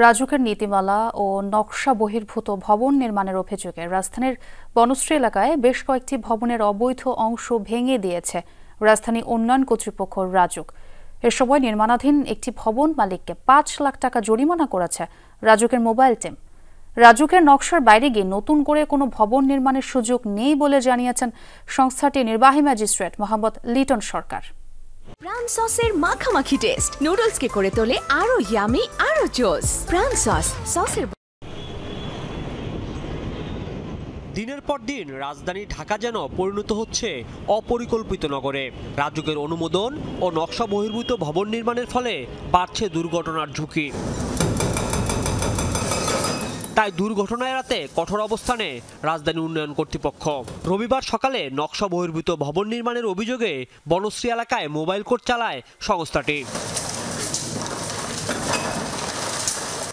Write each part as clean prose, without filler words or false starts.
রাজুকের নীতিমালা ও নকশা বহির্ভূত ভবন নির্মাণের অভিযোগে রাজধানীর বনশ্রী এলাকায় বেশ কয়েকটি ভবনের অবৈধ অংশ ভেঙে দিয়েছে রাজধানী উন্নয়ন কর্তৃপক্ষ রাজুক। এ সময় নির্মাণাধীন একটি ভবন মালিককে ৫ লাখ টাকা জরিমানা করেছে রাজুকের মোবাইল টিম। রাজুকের নকশার বাইরে গিয়ে নতুন করে কোনো ভবন নির্মাণের সুযোগ নেই বলে জানিয়েছেন সংস্থাটির নির্বাহী ম্যাজিস্ট্রেট মোহাম্মদ লিটন সরকার। প্রাণ সসের মাখামাখি টেস্ট নুডলসকে করে তোলে আরো ইয়ামি আরো জোস। প্রাণ সসের দিনের পর দিন রাজধানী ঢাকা যেন পরিণত হচ্ছে অপরিকল্পিত নগরে। রাজুকের অনুমোদন ও নকশা বহির্ভূত ভবন নির্মাণের ফলে বাড়ছে দুর্ঘটনার ঝুঁকি। তাই দুর্ঘটনা এড়াতে কঠোর অবস্থানে রাজধানী উন্নয়ন কর্তৃপক্ষ। রবিবার সকালে নকশা বহির্ভূত ভবন নির্মাণের অভিযোগে বনশ্রী এলাকায় মোবাইল কোর্ট চালায় সংস্থাটি।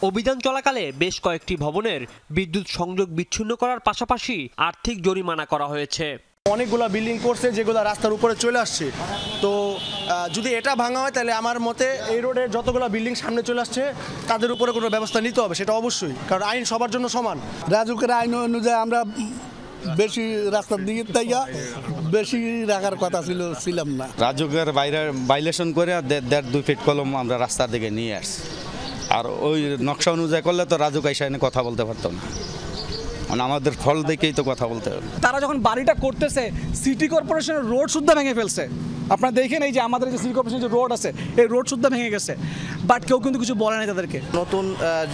অভিযান চলাকালে বেশ কয়েকটি ভবনের বিদ্যুৎ সংযোগ বিচ্ছিন্ন করার পাশাপাশি আর্থিক জরিমানা করা হয়েছে। অনেকগুলো বিল্ডিং করছে যেগুলো রাস্তার উপরে চলে আসছে, তো যদি এটা ভাঙা হয় তাহলে আমার মতে এই রোডে যতগুলো বিল্ডিং সামনে চলে আসছে তাদের উপরে কোনো ব্যবস্থা নিতে হবে, সেটা অবশ্যই, কারণ আইন সবার জন্য সমান। রাজুকের আইন অনুযায়ী আমরা বেশি রাস্তার দিকে তাইয়া বেশি রাখার কথা ছিলাম না। রাজুকের বাইরে ভাইলেশন করে 1.5-2 ফিট কলম আমরা রাস্তার দিকে নিয়ে আসছি। আর ওই নকশা অনুযায়ী করলে তো রাজুক আইসা এনে কথা বলতে পারতো না, মানে আমাদের ফল দেখেই তো কথা বলতে হবে। তারা যখন বাড়িটা করতেছে সিটি কর্পোরেশনের রোড সুদ্ধা ভেঙে ফেলছে। আপনারা দেখেন এই যে আমাদের যে সিটি কর্পোরেশনের যে রোড আছে এই রোড সুদ্ধা ভেঙে গেছে, বাট কেউ কিন্তু কিছু বলে নাই তাদেরকে। নতুন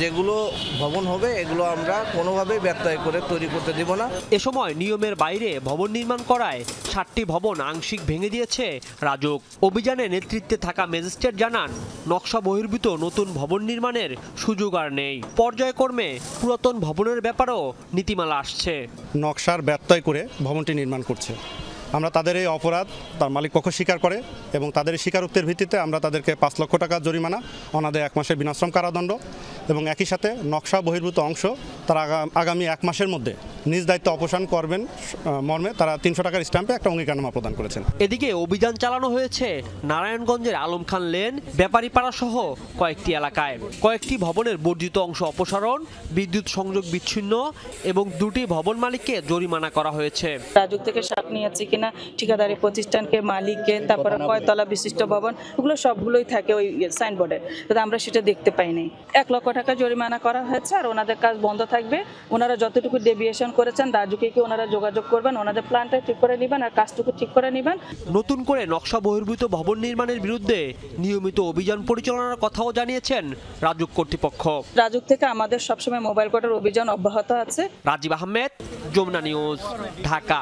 যেগুলো ভবন হবে এগুলো আমরা কোনোভাবেই ব্যত্যয় করে তৈরি করতে দেব না। এ সময় নিয়মের বাইরে ভবন নির্মাণ করায় 7টি ভবন আংশিক ভেঙে দিয়েছে রাজুক। অভিযানে নেতৃত্বে থাকা ম্যাজিস্ট্রেট জানান, নকশা বহির্ভূত নতুন ভবন নির্মাণের সুযোগ আর নেই। পর্যায়ক্রমে পুরাতন ভবনের ব্যাপারেও নীতিমালা আসছে। নকশার ব্যত্যয় করে ভবনটি নির্মাণ করছে, আমরা তাদের এই অপরাধ তার মালিক পক্ষ স্বীকার করে এবং তাদের স্বীকারোক্তির ভিত্তিতে আমরা তাদেরকে 5 লক্ষ টাকা জরিমানা, অনাদায়ে 1 মাসের বিনাশ্রম কারাদণ্ড এবং একই সাথে নকশা বহির্ভূত অংশ তারা আগামী 1 মাসের মধ্যে নিজ দায়িত্ব অপসারণ করবেন মর্মে তারা 300 টাকার স্ট্যাম্পে একটা অঙ্গীকারনামা প্রদান করেছেন। এদিকে অভিযান চালানো হয়েছে নারায়ণগঞ্জের আলম খান লেন, ব্যাপারীপাড়া সহ কয়েকটি এলাকায়। কয়েকটি ভবনের বর্জিত অংশ অপসারণ, বিদ্যুৎ সংযোগ বিচ্ছিন্ন এবং 2টি ভবন মালিককে জরিমানা করা হয়েছে। রাজুক থেকে সাপ নিয়েছে কিনা, ঠিকাদারি প্রতিষ্ঠানকে, মালিককে, তারপরে কয়তলা বিশিষ্ট ভবন, ওগুলো সবগুলোই থাকে ওই সাইনবোর্ডে, কিন্তু আমরা সেটা দেখতে পাইনি। 1 লক্ষ টাকা জরিমানা করা হয়েছে আর ওনাদের কাজ বন্ধ থাকবে। ওনারা যতটুকু ডেভিয়েশন করেছেন রাজুকে কি ওনারা যোগাযোগ করবেন, ওনাদের প্ল্যানটা ঠিক করে নেবেন আর কাজটুকু ঠিক করে নেবেন। নতুন করে নকশা বহির্ভূত ভবন নির্মাণের বিরুদ্ধে নিয়মিত অভিযান পরিচালনার কথাও জানিয়েছেন রাজুক কর্তৃপক্ষ। রাজুক থেকে আমাদের সবসময় মোবাইল কোর্টের অভিযান অব্যাহত আছে। রাজীব আহমেদ, যমুনা নিউজ, ঢাকা।